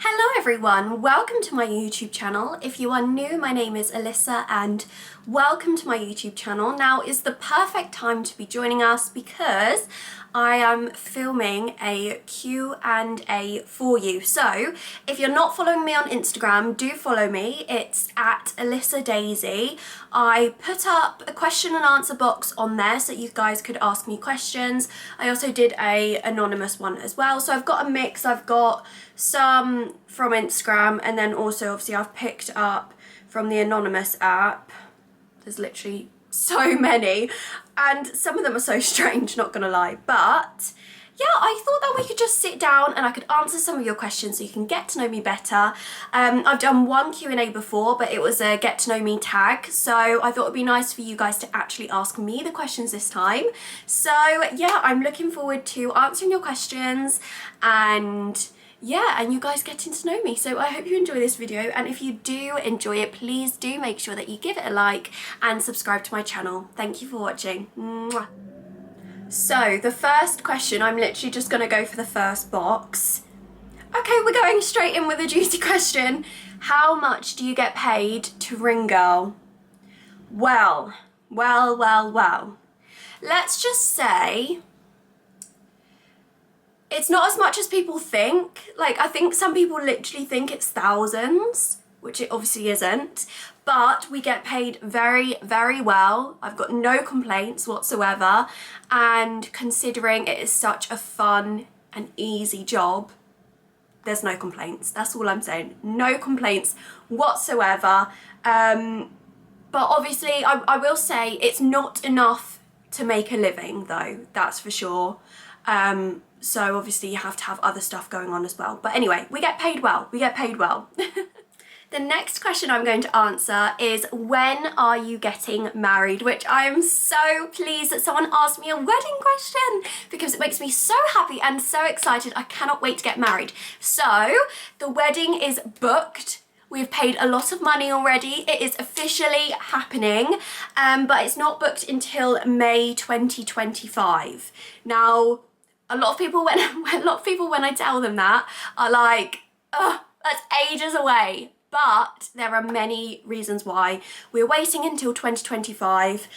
Hello everyone, welcome to my YouTube channel. If you are new, my name is Alissa and welcome to my YouTube channel. Now is the perfect time to be joining us because I am filming a Q&A for you. So if you're not following me on Instagram, do follow me. It's at Alissa Daisy. I put up a question and answer box on there so you guys could ask me questions. I also did a anonymous one as well. So I've got a mix. I've got some from Instagram and then also obviously I've picked up from the anonymous app. There's literally so many and some of them are so strange, not gonna lie, but yeah, I thought that we could just sit down and I could answer some of your questions so you can get to know me better. I've done one Q&A before, but it was a get to know me tag, so I thought it'd be nice for you guys to actually ask me the questions this time. So yeah, I'm looking forward to answering your questions and yeah, and you guys getting to know me. So I hope you enjoy this video, and if you do enjoy it, please do make sure that you give it a like and subscribe to my channel. Thank you for watching. Mwah. So the first question, I'm literally just gonna go for the first box. Okay, we're going straight in with a juicy question. How much do you get paid to ring girl? Well. Let's just say it's not as much as people think. Like, I think some people literally think it's thousands, which it obviously isn't, but we get paid very, very well. I've got no complaints whatsoever, and considering it is such a fun and easy job, there's no complaints. That's all I'm saying. No complaints whatsoever. But obviously, I will say it's not enough to make a living though, that's for sure. So obviously you have to have other stuff going on as well. But anyway, we get paid well. We get paid well. The next question I'm going to answer is, when are you getting married? Which I am so pleased that someone asked me a wedding question because it makes me so happy and so excited. I cannot wait to get married. So the wedding is booked. We've paid a lot of money already. It is officially happening, but it's not booked until May 2025. Now, a lot of people when I tell them that are like, oh, that's ages away. But there are many reasons why we're waiting until 2025.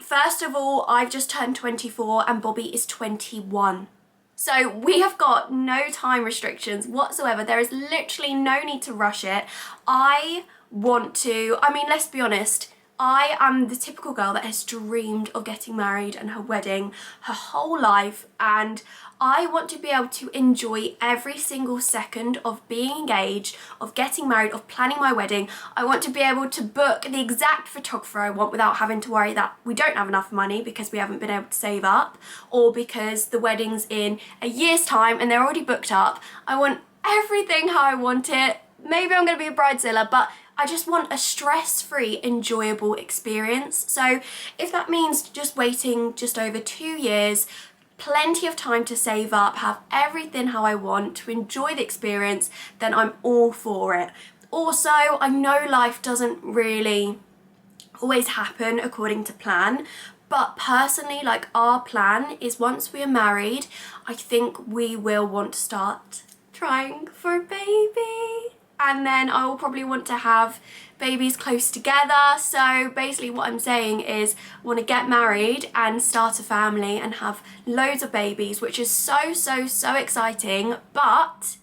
First of all, I've just turned 24 and Bobby is 21. So we have got no time restrictions whatsoever. There is literally no need to rush it. I mean, let's be honest, I am the typical girl that has dreamed of getting married and her wedding her whole life, and I want to be able to enjoy every single second of being engaged, of getting married, of planning my wedding. I want to be able to book the exact photographer I want without having to worry that we don't have enough money because we haven't been able to save up, or because the wedding's in a year's time and they're already booked up. I want everything how I want it. Maybe I'm going to be a bridezilla, but I just want a stress-free, enjoyable experience. So if that means just waiting just over 2 years, plenty of time to save up, have everything how I want, to enjoy the experience, then I'm all for it. Also, I know life doesn't really always happen according to plan, but personally, like, our plan is once we are married, I think we will want to start trying for a baby. And then I will probably want to have babies close together. So basically what I'm saying is I want to get married and start a family and have loads of babies, which is so exciting. But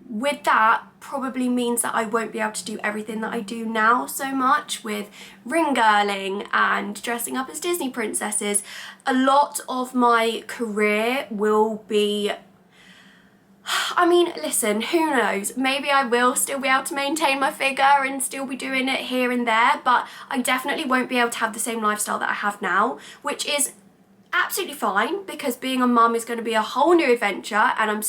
with that probably means that I won't be able to do everything that I do now so much with ring girling and dressing up as Disney princesses. A lot of my career will be, I mean, listen, who knows? Maybe I will still be able to maintain my figure and still be doing it here and there, but I definitely won't be able to have the same lifestyle that I have now, which is absolutely fine because being a mum is going to be a whole new adventure and I'm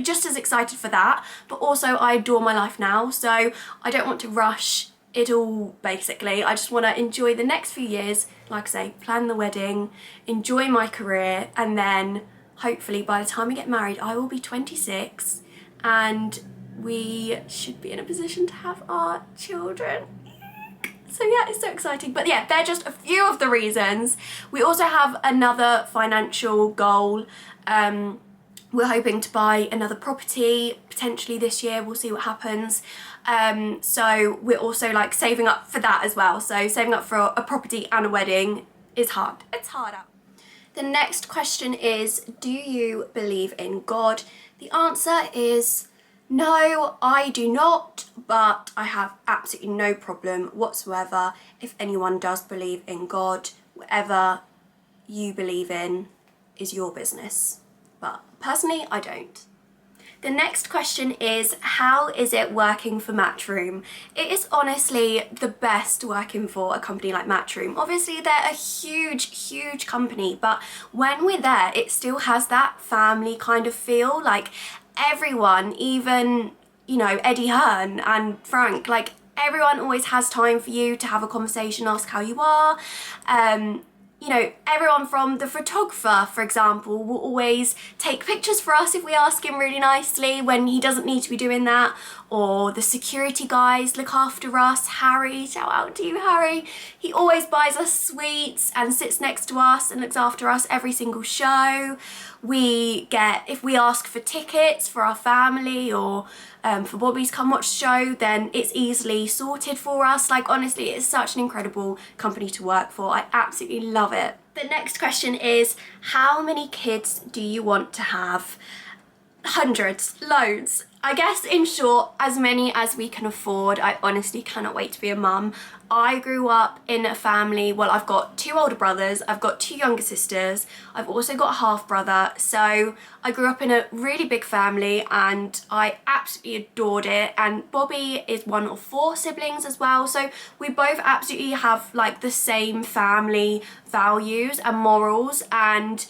just as excited for that, but also I adore my life now, so I don't want to rush it all basically. I just want to enjoy the next few years, like I say, plan the wedding, enjoy my career, and then hopefully by the time we get married I will be 26 and we should be in a position to have our children. So yeah, it's so exciting. But yeah, they're just a few of the reasons. We also have another financial goal We're hoping to buy another property potentially this year. We'll see what happens. So we're also like saving up for that as well. So saving up for a property and a wedding is hard. It's hard out. The next question is, do you believe in God? The answer is no, I do not, but I have absolutely no problem whatsoever if anyone does believe in God. Whatever you believe in is your business. But personally, I don't. The next question is, how is it working for Matchroom? It is honestly the best working for a company like Matchroom. Obviously, they're a huge company, but when we're there, it still has that family kind of feel. Like everyone, even, you know, Eddie Hearn and Frank, like everyone always has time for you to have a conversation, ask how you are. You know, everyone from the photographer, for example, will always take pictures for us if we ask him really nicely when he doesn't need to be doing that. Or the security guys look after us. Harry, shout out to you, Harry. He always buys us sweets and sits next to us and looks after us every single show. If we ask for tickets for our family or for Bobby to come watch the show, then it's easily sorted for us. Like honestly, it's such an incredible company to work for. I absolutely love it. The next question is, how many kids do you want to have? Hundreds, loads. I guess in short, as many as we can afford. I honestly cannot wait to be a mum. I grew up in a family, well, I've got 2 older brothers, I've got 2 younger sisters, I've also got a half brother, so I grew up in a really big family and I absolutely adored it. And Bobby is one of 4 siblings as well, so we both absolutely have like the same family values and morals. And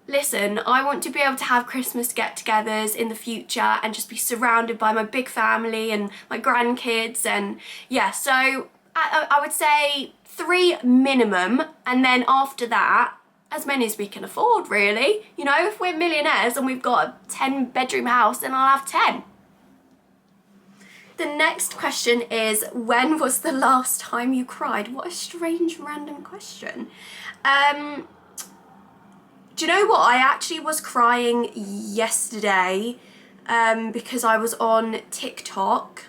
listen, I want to be able to have Christmas get-togethers in the future and just be surrounded by my big family and my grandkids. And yeah, so I would say 3 minimum, and then after that, as many as we can afford, really. You know, if we're millionaires and we've got a 10-bedroom house, then I'll have 10. The next question is, when was the last time you cried? What a strange random question. Do you know what? I actually was crying yesterday because I was on TikTok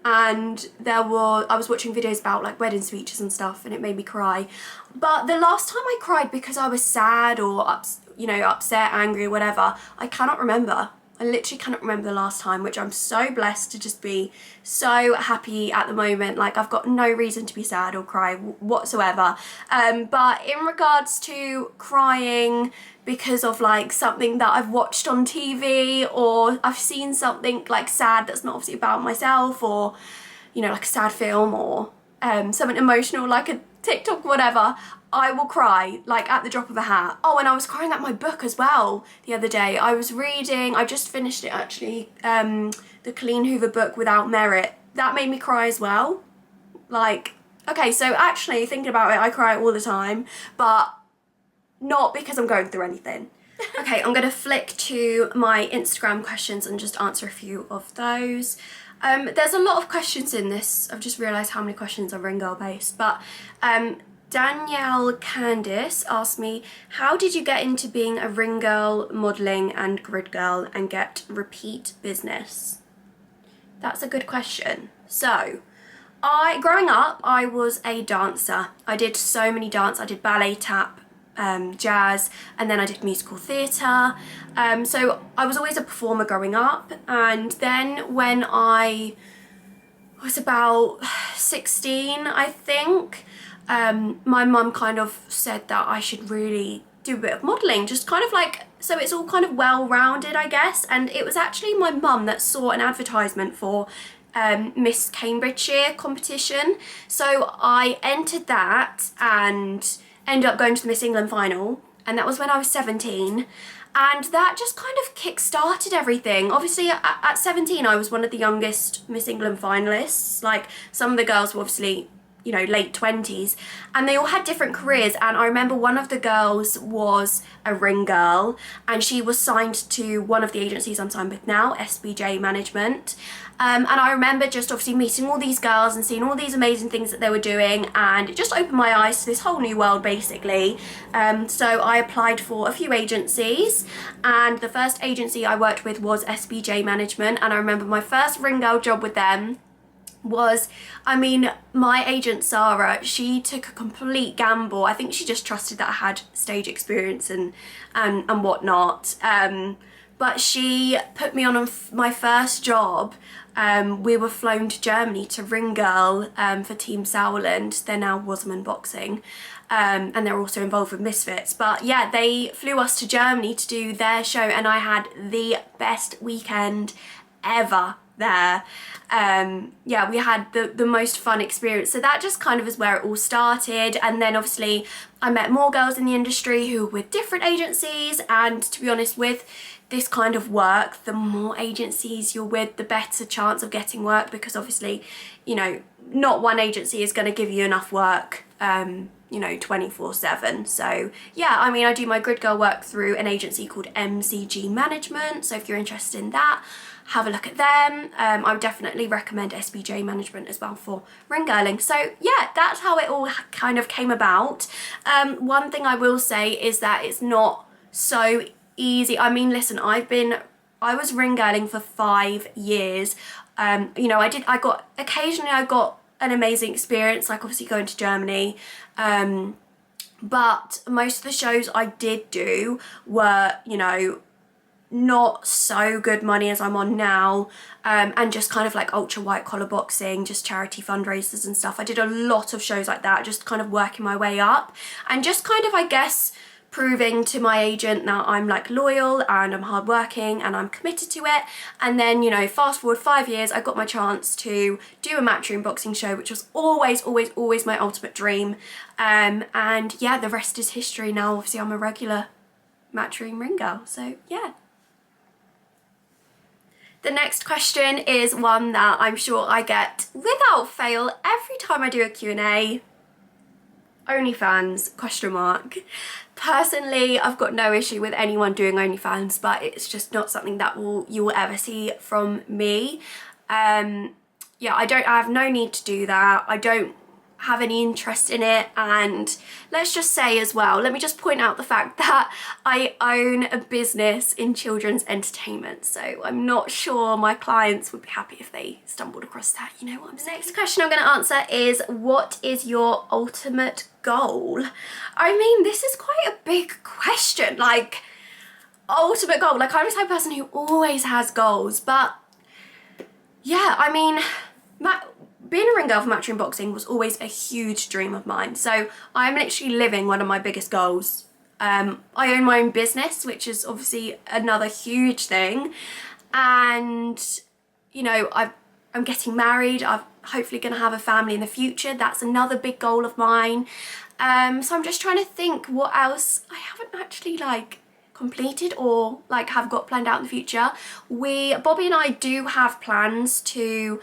and I was watching videos about like wedding speeches and stuff, and it made me cry. But the last time I cried because I was sad or upset, angry, or whatever, I cannot remember. I literally cannot remember the last time, which I'm so blessed to just be so happy at the moment. Like I've got no reason to be sad or cry whatsoever. But in regards to crying because of like something that I've watched on TV, or I've seen something like sad that's not obviously about myself, or, you know, like a sad film or something emotional like a TikTok, whatever, I will cry like at the drop of a hat. Oh, and I was crying at my book as well the other day. I was reading, I just finished it actually, the Colleen Hoover book Without Merit. That made me cry as well. Like, okay, so actually thinking about it, I cry all the time, but not because I'm going through anything. Okay, I'm gonna flick to my Instagram questions and just answer a few of those. There's a lot of questions in this. I've just realised how many questions are ring girl based, but Danielle Candice asked me, how did you get into being a ring girl, modelling and grid girl and get repeat business? That's a good question. So, growing up, I was a dancer. I did so many dance. I did ballet, tap, jazz, and then I did musical theatre. So I was always a performer growing up, and then when I was about 16, I think, my mum kind of said that I should really do a bit of modelling, just kind of like, so it's all kind of well-rounded, I guess. And it was actually my mum that saw an advertisement for Miss Cambridgeshire competition. So I entered that and ended up going to the Miss England final, and that was when I was 17. And that just kind of kick-started everything. Obviously, at 17, I was one of the youngest Miss England finalists. Like, some of the girls were obviously, you know, late 20s, and they all had different careers. And I remember one of the girls was a ring girl, and she was signed to one of the agencies I'm signed with now, SBJ Management. And I remember just obviously meeting all these girls and seeing all these amazing things that they were doing, and it just opened my eyes to this whole new world basically. So I applied for a few agencies, and the first agency I worked with was SBJ Management. And I remember my first ring girl job with them was, I mean, my agent Sarah, she took a complete gamble. I think she just trusted that I had stage experience and whatnot. But she put me on my first job. We were flown to Germany to ring girl for Team Sauerland. They're now Wasserman Boxing. And they're also involved with Misfits. But yeah, they flew us to Germany to do their show, and I had the best weekend ever there. Yeah, we had the most fun experience. So that just kind of is where it all started. And then obviously I met more girls in the industry who were with different agencies, and to be honest, with this kind of work, the more agencies you're with, the better chance of getting work, because obviously, you know, not one agency is going to give you enough work, you know, 24/7. So yeah, I mean, I do my grid girl work through an agency called MCG Management. So if you're interested in that, have a look at them. I would definitely recommend SBJ Management as well for ring girling. So yeah, that's how it all kind of came about. One thing I will say is that it's not so easy. I mean, listen, I was ring girling for 5 years. You know, occasionally I got an amazing experience, like obviously going to Germany. But most of the shows I did do were, you know, not so good money as I'm on now, and just kind of like ultra white collar boxing, just charity fundraisers and stuff. I did a lot of shows like that, just kind of working my way up, and just kind of, I guess, proving to my agent that I'm like loyal and I'm hardworking and I'm committed to it. And then, you know, fast forward 5 years, I got my chance to do a Matchroom boxing show, which was always my ultimate dream. And yeah, the rest is history now. Obviously I'm a regular Matchroom ring girl, so yeah. The next question is one that I'm sure I get without fail every time I do a Q&A. OnlyFans, question mark. Personally, I've got no issue with anyone doing OnlyFans, but it's just not something that you will ever see from me. Yeah, I have no need to do that. I don't have any interest in it. And let's just say as well, let me just point out the fact that I own a business in children's entertainment, so I'm not sure my clients would be happy if they stumbled across that, you know what I'm saying. Next question I'm going to answer is, what is your ultimate goal? I mean, this is quite a big question, like, ultimate goal. Like, I'm the type of person who always has goals, but yeah, I mean, being a ring girl for Matchroom Boxing was always a huge dream of mine. So I'm literally living one of my biggest goals. I own my own business, which is obviously another huge thing. And, you know, I'm getting married. I'm hopefully going to have a family in the future. That's another big goal of mine. So I'm just trying to think what else I haven't actually like completed or like have got planned out in the future. Bobby and I do have plans to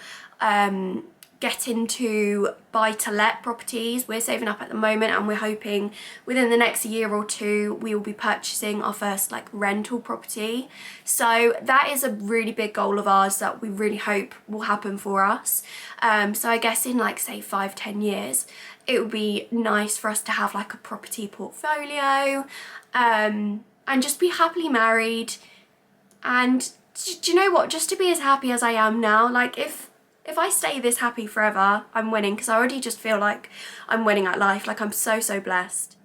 get into buy-to-let properties. We're saving up at the moment, and we're hoping within the next year or two we will be purchasing our first like rental property. So that is a really big goal of ours that we really hope will happen for us. So I guess in like say 5-10 years it would be nice for us to have like a property portfolio, and just be happily married. And do you know what, just to be as happy as I am now, like if I stay this happy forever, I'm winning, because I already just feel like I'm winning at life. Like, I'm so blessed.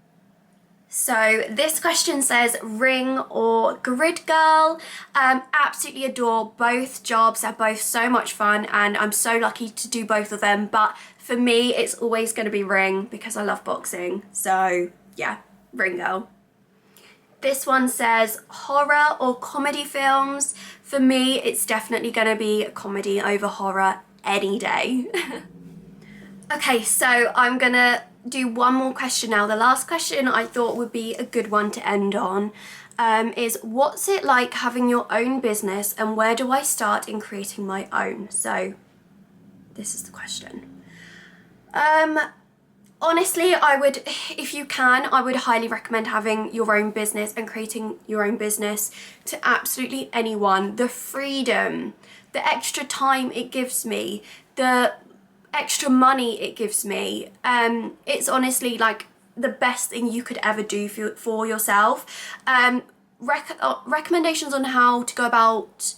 So this question says, ring or grid girl? Absolutely adore both jobs. They're both so much fun, and I'm so lucky to do both of them. But for me, it's always going to be ring, because I love boxing. So yeah, ring girl. This one says, horror or comedy films? For me, it's definitely going to be comedy over horror any day. Okay, so I'm gonna do one more question now. The last question I thought would be a good one to end on is, what's it like having your own business, and where do I start in creating my own? So this is the question. Honestly, I would, if you can, I would highly recommend having your own business and creating your own business to absolutely anyone. The freedom, the extra time it gives me, the extra money it gives me, it's honestly like the best thing you could ever do for yourself. Recommendations on how to go about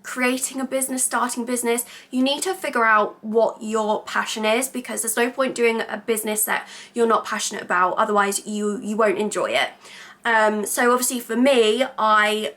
creating a business, starting a business, you need to figure out what your passion is, because there's no point doing a business that you're not passionate about, otherwise you won't enjoy it. So obviously for me, I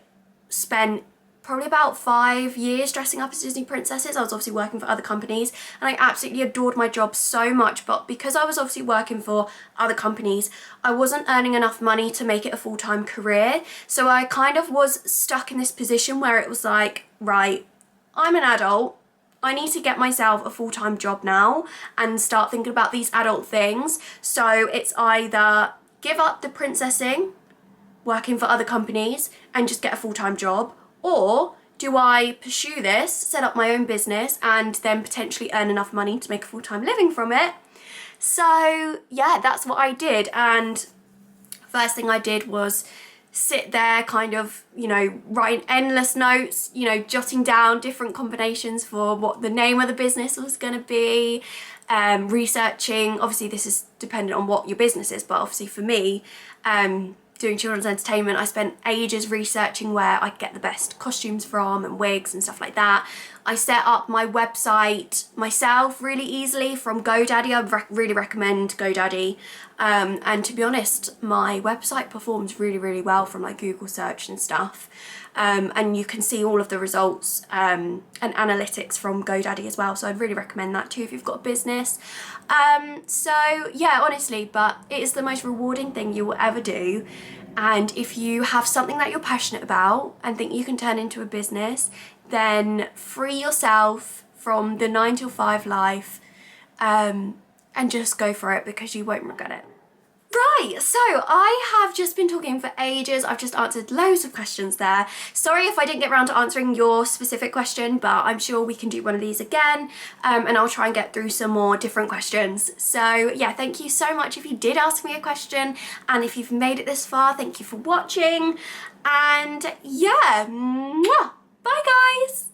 spent probably about 5 years dressing up as Disney princesses. I was obviously working for other companies and I absolutely adored my job so much, but because I was obviously working for other companies, I wasn't earning enough money to make it a full-time career. So I kind of was stuck in this position where it was like, right, I'm an adult, I need to get myself a full-time job now and start thinking about these adult things. So it's either give up the princessing, working for other companies, and just get a full-time job, or do I pursue this, set up my own business, and then potentially earn enough money to make a full-time living from it? So yeah, that's what I did. And first thing I did was sit there kind of, you know, writing endless notes, you know, jotting down different combinations for what the name of the business was going to be, researching. Obviously this is dependent on what your business is, but obviously for me, doing children's entertainment, I spent ages researching where I could get the best costumes from and wigs and stuff like that. I set up my website myself really easily from GoDaddy. I would really recommend GoDaddy. And to be honest, my website performs really, really well from like Google search and stuff. And you can see all of the results and analytics from GoDaddy as well. So I'd really recommend that too if you've got a business. So yeah, honestly, but it is the most rewarding thing you will ever do. And if you have something that you're passionate about and think you can turn into a business, then free yourself from the 9 to 5 life, and just go for it, because you won't regret it. Right, so I have just been talking for ages. I've just answered loads of questions there. Sorry if I didn't get around to answering your specific question, but I'm sure we can do one of these again, and I'll try and get through some more different questions. So yeah, thank you so much if you did ask me a question, and if you've made it this far, thank you for watching. And yeah, mwah, bye guys!